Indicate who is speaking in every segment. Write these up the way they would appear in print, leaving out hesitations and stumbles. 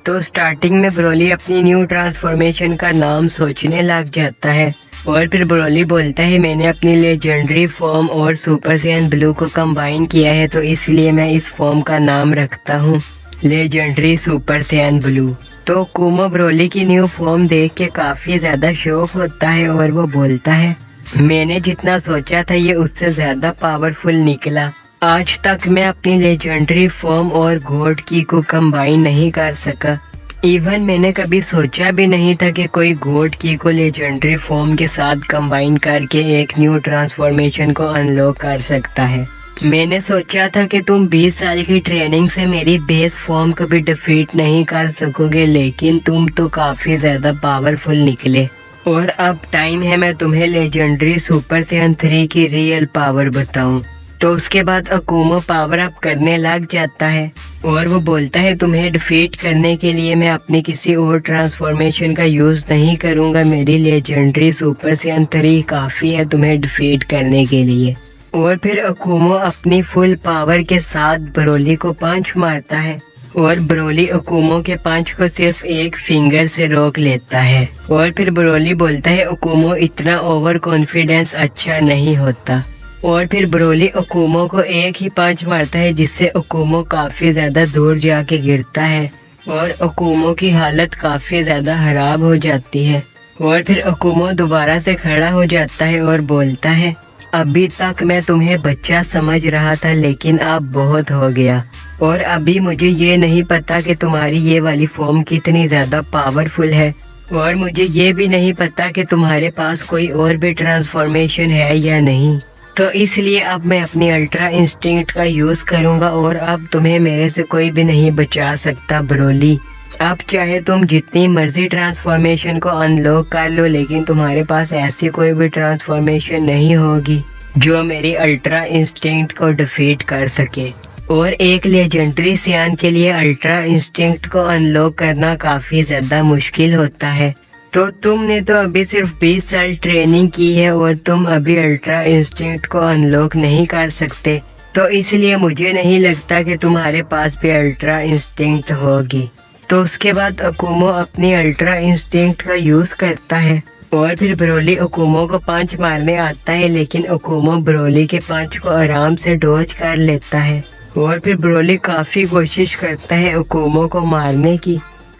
Speaker 1: تو سٹارٹنگ میں برولی اپنی نیو ٹرانسفارمیشن کا نام سوچنے لگ جاتا ہے اور پھر برولی بولتا ہے میں نے اپنی لیجنڈری فارم اور سپر سائین بلو کو کمبائن کیا ہے، تو اس لیے میں اس فارم کا نام رکھتا ہوں لیجنڈری سپر سائین بلو۔ تو کومو برولی کی نیو فارم دیکھ کے کافی زیادہ شوق ہوتا ہے اور وہ بولتا ہے میں نے جتنا سوچا تھا یہ اس سے زیادہ پاورفل نکلا، آج تک میں اپنی لیجنڈری فارم اور گوڈ کی کو کمبائن نہیں کر سکا، ایون میں نے کبھی سوچا بھی نہیں تھا کہ کوئی گوڈ کی کو لیجنڈری فارم کے ساتھ کمبائن کر کے ایک نیو ٹرانسفارمیشن کو انلوک کر سکتا ہے۔ میں نے سوچا تھا کہ تم 20 سال کی ٹریننگ سے میری بیس فارم کو بھی ڈیفیٹ نہیں کر سکو گے، لیکن تم تو کافی زیادہ پاورفل نکلے، اور اب ٹائم ہے میں تمہیں لیجنڈری سپر سائین 3 کی ریئل پاور بتاؤں۔ تو اس کے بعد اکومو پاور اپ کرنے لگ جاتا ہے اور وہ بولتا ہے تمہیں ڈیفیٹ کرنے کے لیے میں اپنی کسی اور ٹرانسفارمیشن کا یوز نہیں کروں گا، میری لیجنڈری سپر سائین 3 کافی ہے تمہیں ڈیفیٹ کرنے کے لیے۔ اور پھر اکومو اپنی فل پاور کے ساتھ برولی کو پنچ مارتا ہے اور برولی اکومو کے پنچ کو صرف ایک فنگر سے روک لیتا ہے، اور پھر برولی بولتا ہے اکومو اتنا اوور کانفیڈنس اچھا نہیں ہوتا، اور پھر برولی اکومو کو ایک ہی پنچ مارتا ہے جس سے اکومو کافی زیادہ دور جا کے گرتا ہے اور اکومو کی حالت کافی زیادہ خراب ہو جاتی ہے، اور پھر اکومو دوبارہ سے کھڑا ہو جاتا ہے اور بولتا ہے ابھی تک میں تمہیں بچہ سمجھ رہا تھا لیکن اب بہت ہو گیا، اور ابھی مجھے یہ نہیں پتا کہ تمہاری یہ والی فارم کتنی زیادہ پاورفل ہے، اور مجھے یہ بھی نہیں پتا کہ تمہارے پاس کوئی اور بھی ٹرانسفارمیشن ہے یا نہیں، تو اس لیے اب میں اپنی الٹرا انسٹنکٹ کا یوز کروں گا اور اب تمہیں میرے سے کوئی بھی نہیں بچا سکتا برولی۔ اب چاہے تم جتنی مرضی ٹرانسفارمیشن کو انلوک کر لو لیکن تمہارے پاس ایسی کوئی بھی ٹرانسفارمیشن نہیں ہوگی جو میری الٹرا انسٹنکٹ کو ڈیفیٹ کر سکے، اور ایک لیجنڈری سائین کے لیے الٹرا انسٹنکٹ کو انلوک کرنا کافی زیادہ مشکل ہوتا ہے، تو تم نے تو ابھی صرف 20 سال ٹریننگ کی ہے اور تم ابھی الٹرا انسٹنکٹ کو انلوک نہیں کر سکتے، تو اس لیے مجھے نہیں لگتا کہ تمہارے پاس بھی الٹرا انسٹنکٹ ہوگی۔ تو اس کے بعد اکومو اپنی الٹرا انسٹنکٹ کا یوز کرتا ہے اور پھر برولی اکومو کو پنچ مارنے آتا ہے، لیکن اکومو برولی کے پنچ کو آرام سے ڈوج کر لیتا ہے، اور پھر برولی کافی کوشش کرتا ہے اکومو کو مارنے کی،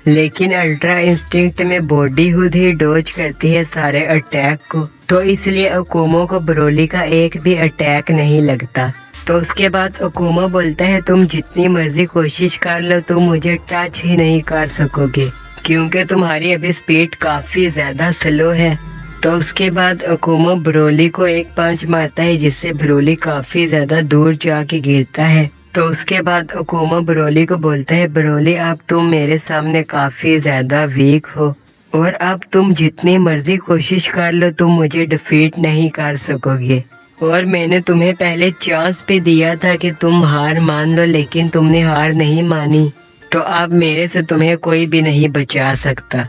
Speaker 1: لیکن الٹرا انسٹنکٹ میں باڈی خود ہی ڈوج کرتی ہے سارے اٹیک کو، تو اس لیے اکومو کو برولی کا ایک بھی اٹیک نہیں لگتا۔ تو اس کے بعد اکومو بولتا ہے تم جتنی مرضی کوشش کر لو تم مجھے ٹچ ہی نہیں کر سکو گے کیونکہ تمہاری ابھی سپیڈ کافی زیادہ سلو ہے۔ تو اس کے بعد اکومو برولی کو ایک پنچ مارتا ہے جس سے برولی کافی زیادہ دور جا کے گرتا ہے۔ تو اس کے بعد اکومو برولی کو بولتا ہے برولی اب تم میرے سامنے کافی زیادہ ویک ہو اور اب تم جتنی مرضی کوشش کر لو تم مجھے ڈیفیٹ نہیں کر سکو گے، اور میں نے تمہیں پہلے چانس بھی دیا تھا کہ تم ہار مان لو لیکن تم نے ہار نہیں مانی، تو اب میرے سے تمہیں کوئی بھی نہیں بچا سکتا۔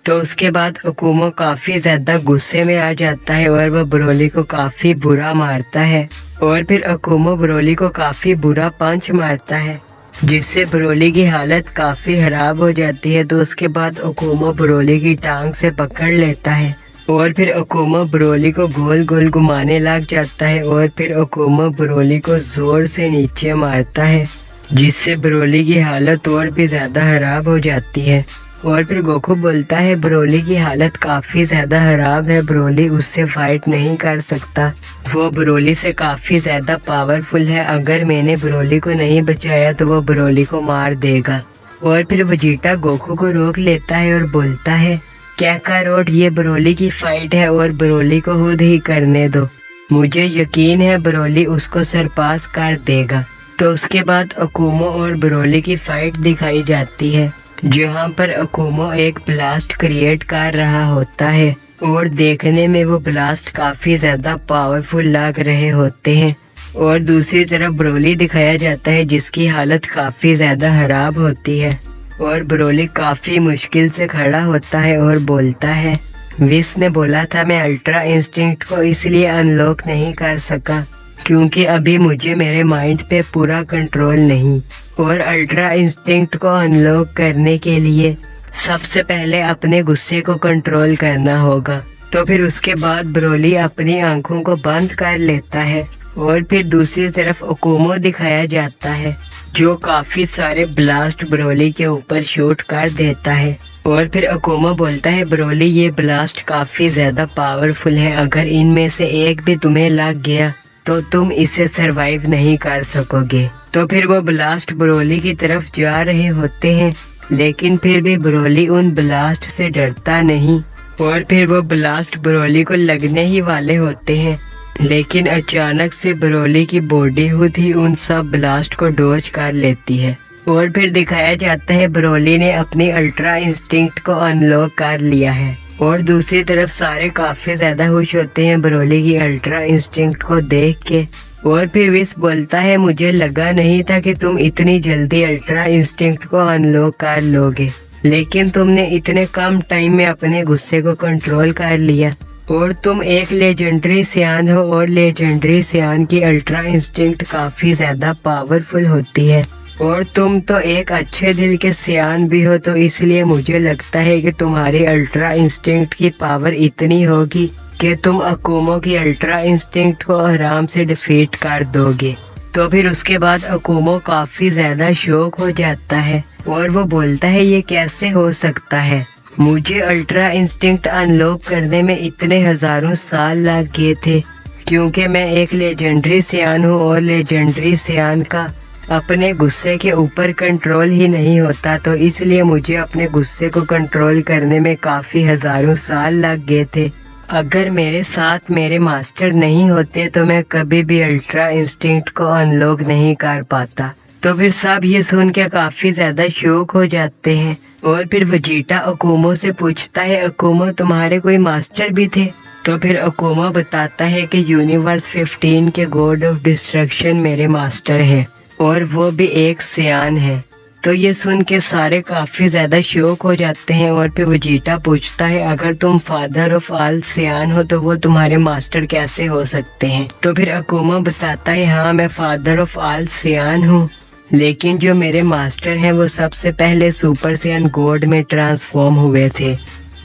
Speaker 1: تو اس کے بعد اکومو کافی زیادہ غصے میں آ جاتا ہے اور وہ برولی کو کافی برا مارتا ہے، اور پھر اکومو برولی کو کافی برا پنچ مارتا ہے جس سے برولی کی حالت کافی خراب ہو جاتی ہے۔ تو اس کے بعد اکومو برولی کی ٹانگ سے پکڑ لیتا ہے اور پھر اکومو برولی کو گول گول گھمانے لگ جاتا ہے، اور پھر اکومو برولی کو زور سے نیچے مارتا ہے جس سے برولی کی حالت اور بھی زیادہ خراب ہو جاتی ہے، اور پھر گوکو بولتا ہے برولی کی حالت کافی زیادہ خراب ہے، برولی اس سے فائٹ نہیں کر سکتا، وہ برولی سے کافی زیادہ پاورفل ہے، اگر میں نے برولی کو نہیں بچایا تو وہ برولی کو مار دے گا۔ اور پھر وجیٹا گوکو کو روک لیتا ہے اور بولتا ہے کیکاروٹ یہ برولی کی فائٹ ہے اور برولی کو خود ہی کرنے دو، مجھے یقین ہے برولی اس کو سرپاس کر دے گا۔ تو اس کے بعد اکومو اور برولی کی فائٹ دکھائی جاتی ہے جہاں پر اکومو ایک بلاسٹ کریٹ کر رہا ہوتا ہے اور دیکھنے میں وہ بلاسٹ کافی زیادہ پاورفل لگ رہے ہوتے ہیں، اور دوسری طرف برولی دکھایا جاتا ہے جس کی حالت کافی زیادہ خراب ہوتی ہے، اور برولی کافی مشکل سے کھڑا ہوتا ہے اور بولتا ہے وس نے بولا تھا میں الٹرا انسٹنکٹ کو اس لیے انلوک نہیں کر سکا کیونکہ ابھی مجھے میرے مائنڈ پہ پورا کنٹرول نہیں، और अल्ट्रा इंस्टिंक्ट को अनलॉक करने के लिए सबसे पहले अपने गुस्से को कंट्रोल करना होगा। तो फिर उसके बाद ब्रोली अपनी आंखों को बंद कर लेता है और फिर दूसरी तरफ अकुमो दिखाया जाता है जो काफी सारे ब्लास्ट ब्रोली के ऊपर शूट कर देता है। और फिर अकुमो बोलता है ब्रोली ये ब्लास्ट काफी ज्यादा पावरफुल है, अगर इनमें से एक भी तुम्हें लग गया तो तुम इसे सरवाइव नहीं कर सकोगे। तो फिर वो ब्लास्ट ब्रोली की तरफ जा रहे होते हैं, लेकिन फिर भी ब्रोली उन ब्लास्ट से डरता नहीं और फिर वो ब्लास्ट ब्रोली को लगने ही वाले होते हैं, लेकिन अचानक से ब्रोली की बॉडी खुद ही उन सब ब्लास्ट को डॉज कर लेती है। और फिर दिखाया जाता है ब्रोली ने अपनी अल्ट्रा इंस्टिंक्ट को अनलॉक कर लिया है और दूसरी तरफ सारे काफी ज्यादा खुश होते हैं ब्रोली की अल्ट्रा इंस्टिंक्ट को देख के। और फिर विस बोलता है मुझे लगा नहीं था कि तुम इतनी जल्दी अल्ट्रा इंस्टिंक्ट को अनलॉक कर लोगे, लेकिन तुमने इतने कम टाइम में अपने गुस्से को कंट्रोल कर लिया और तुम एक लेजेंडरी सियान हो और लेजेंडरी सियान की अल्ट्रा इंस्टिंक्ट काफी ज्यादा पावरफुल होती है और तुम तो एक अच्छे दिल के सियान भी हो, तो इसलिए मुझे लगता है कि तुम्हारी अल्ट्रा इंस्टिंक्ट की पावर इतनी होगी कि तुम अकुमो की अल्ट्रा इंस्टिंक्ट को आराम से डिफीट कर दोगे। तो फिर उसके बाद अकुमो काफी ज्यादा शॉक हो जाता है और वो बोलता है ये कैसे हो सकता है, मुझे अल्ट्रा इंस्टिंक्ट अनलॉक करने में इतने हजारों साल लग गए थे, क्योंकि मैं एक लेजेंडरी सियान हूँ और लेजेंडरी सियान का अपने गुस्से के ऊपर कंट्रोल ही नहीं होता, तो इसलिए मुझे अपने गुस्से को कंट्रोल करने में काफी हजारों साल लग गए थे। अगर मेरे साथ मेरे मास्टर नहीं होते तो मैं कभी भी अल्ट्रा इंस्टिंक्ट को अनलॉक नहीं कर पाता। तो फिर सब ये सुन के काफी ज्यादा शॉक हो जाते हैं और फिर वेजिटा अकुमो से पूछता है अकुमो तुम्हारे कोई मास्टर भी थे? तो फिर अकुमो बताता है कि यूनिवर्स 15 के गॉड ऑफ डिस्ट्रक्शन मेरे मास्टर है और वो भी एक सियान है। तो ये सुन के सारे काफी ज्यादा शॉक हो जाते हैं और फिर वेजिटा पूछता है अगर तुम फादर ऑफ ऑल सियान हो तो वो तुम्हारे मास्टर कैसे हो सकते हैं? तो फिर अकुमो बताता है हाँ मैं फादर ऑफ ऑल सियान हूँ, लेकिन जो मेरे मास्टर हैं वो सबसे पहले सुपर सियान गॉड में ट्रांसफॉर्म हुए थे।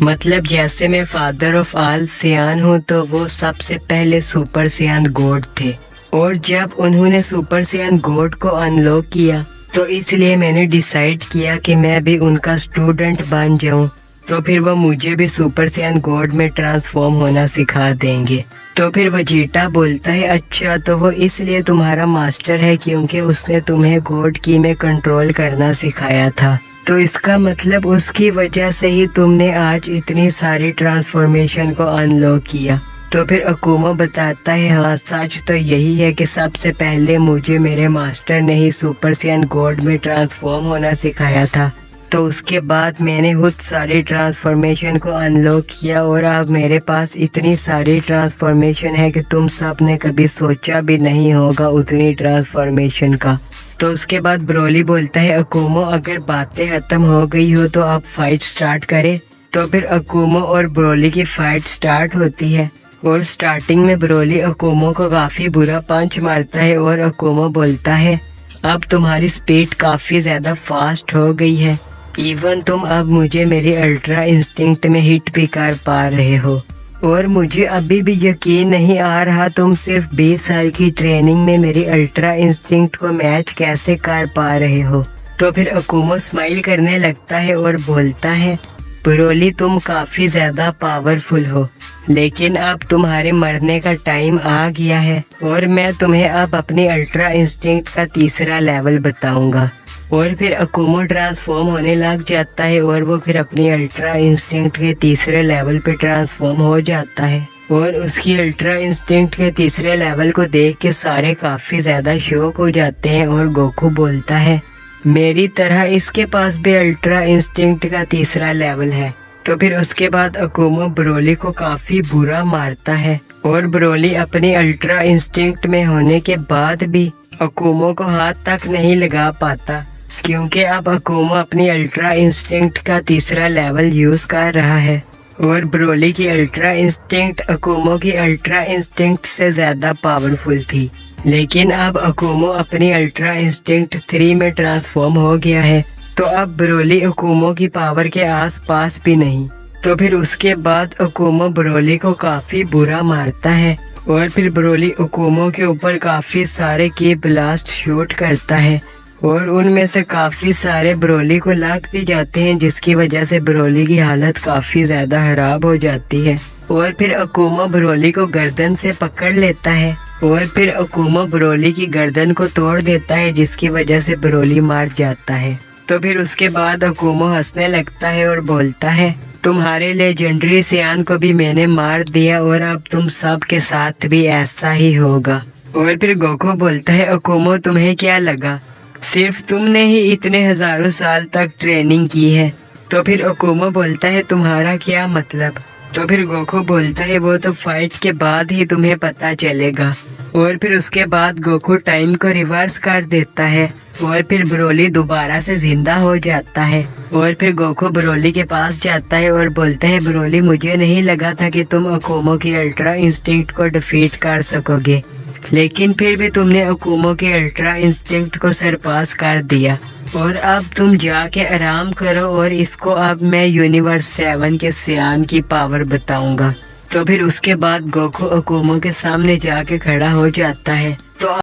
Speaker 1: मतलब जैसे मैं फादर ऑफ ऑल सियान हूँ तो वो सबसे पहले सुपर सियान गॉड थे और जब उन्होंने सुपर सियान गॉड को अनलॉक किया तो इसलिए मैंने डिसाइड किया कि मैं भी उनका स्टूडेंट बन जाऊं, तो फिर वो मुझे भी सुपर सियान गॉड में ट्रांसफॉर्म होना सिखा देंगे। तो फिर वेजिटा बोलता है अच्छा तो वो इसलिए तुम्हारा मास्टर है क्योंकि उसने तुम्हें गॉड की में कंट्रोल करना सिखाया था, तो इसका मतलब उसकी वजह से ही तुमने आज इतनी सारी ट्रांसफॉर्मेशन को अनलॉक किया। तो फिर अकुमो बताता है हाँ सच तो यही है कि सबसे पहले मुझे मेरे मास्टर ने ही सुपर सियान गॉड में ट्रांसफॉर्म होना सिखाया था, तो उसके बाद मैंने खुद सारी ट्रांसफॉर्मेशन को अनलॉक किया और अब मेरे पास इतनी सारी ट्रांसफॉर्मेशन है कि तुम सब ने कभी सोचा भी नहीं होगा उतनी ट्रांसफॉर्मेशन का। तो उसके बाद ब्रोली बोलता है अकुमो अगर बातें खत्म हो गई हो तो आप फाइट स्टार्ट करें। तो फिर अकुमो और ब्रोली की फाइट स्टार्ट होती है और स्टार्टिंग में ब्रोली अकुमो को काफी बुरा पंच मारता है और अकुमो बोलता है अब तुम्हारी स्पीड काफी ज्यादा फास्ट हो गई है, इवन तुम अब मुझे मेरी अल्ट्रा इंस्टिंक्ट में हिट भी कर पा रहे हो और मुझे अभी भी यकीन नहीं आ रहा तुम सिर्फ 20 साल की ट्रेनिंग में मेरी अल्ट्रा इंस्टिंक्ट को मैच कैसे कर पा रहे हो। तो फिर अकुमो स्माइल करने लगता है और बोलता है ब्रोली तुम काफी ज्यादा पावरफुल हो, लेकिन अब तुम्हारे मरने का टाइम आ गया है और मैं तुम्हें अब अपनी अल्ट्रा इंस्टिंक्ट का तीसरा लेवल बताऊंगा। और फिर अकुमो ट्रांसफॉर्म होने लग जाता है और वो फिर अपनी अल्ट्रा इंस्टिंक्ट के तीसरे लेवल पे ट्रांसफॉर्म हो जाता है और उसकी अल्ट्रा इंस्टिंक्ट के तीसरे लेवल को देख के सारे काफी ज्यादा शॉक हो जाते हैं और गोकू बोलता है मेरी तरह इसके पास भी अल्ट्रा इंस्टिंक्ट का तीसरा लेवल है। तो फिर उसके बाद अकुमो ब्रोली को काफी बुरा मारता है और ब्रोली अपनी अल्ट्रा इंस्टिंक्ट में होने के बाद भी अकुमो को हाथ तक नहीं लगा पाता, क्योंकि अब अकुमो अपनी अल्ट्रा इंस्टिंक्ट का तीसरा लेवल यूज कर रहा है और ब्रोली की अल्ट्रा इंस्टिंक्ट अकुमो की अल्ट्रा इंस्टिंक्ट से ज्यादा पावरफुल थी। लेकिन अब अकुमो अपनी अल्ट्रा इंस्टिंक्ट 3 में ट्रांसफॉर्म हो गया है, तो अब ब्रोली अकुमो की पावर के आसपास भी नहीं। तो फिर उसके बाद अकुमो ब्रोली को काफी बुरा मारता है और फिर ब्रोली अकुमो के ऊपर काफी सारे की ब्लास्ट शूट करता है और उनमें से काफी सारे ब्रोली को लग भी जाते हैं, जिसकी वजह से ब्रोली की हालत काफी ज्यादा खराब हो जाती है। और फिर अकुमो ब्रोली को गर्दन से पकड़ लेता है और फिर अकुमो ब्रोली की गर्दन को तोड़ देता है, जिसकी वजह से ब्रोली मार जाता है। तो फिर उसके बाद अकुमो हंसने लगता है और बोलता है, तुम्हारे लेजेंडरी सियान को भी मैंने मार दिया और अब तुम सब के साथ भी ऐसा ही होगा। और फिर गोकू बोलता है, अकुमो तुम्हें क्या लगा, सिर्फ तुमने ही इतने हजारों साल तक ट्रेनिंग की है? तो फिर अकुमो बोलता है, तुम्हारा क्या मतलब? तो फिर गोकू बोलता है, वो तो फाइट के बाद ही तुम्हें पता चलेगा। और फिर उसके बाद गोकू टाइम को रिवर्स कर देता है और फिर ब्रोली दोबारा से जिंदा हो जाता है। और फिर गोकू ब्रोली के पास जाता है और बोलता है, ब्रोली मुझे नहीं लगा था कि तुम अकुमो की अल्ट्रा इंस्टिंक्ट को डिफीट कर सकोगे, लेकिन फिर भी तुमने अकुमो के अल्ट्रा इंस्टिंक्ट को सरपास कर दिया। और अब तुम जाके आराम करो और इसको अब मैं यूनिवर्स 7 के सियान की पावर बताऊंगा। तो फिर उसके बाद गोकू अकुमो के सामने जाके खड़ा हो जाता है। तो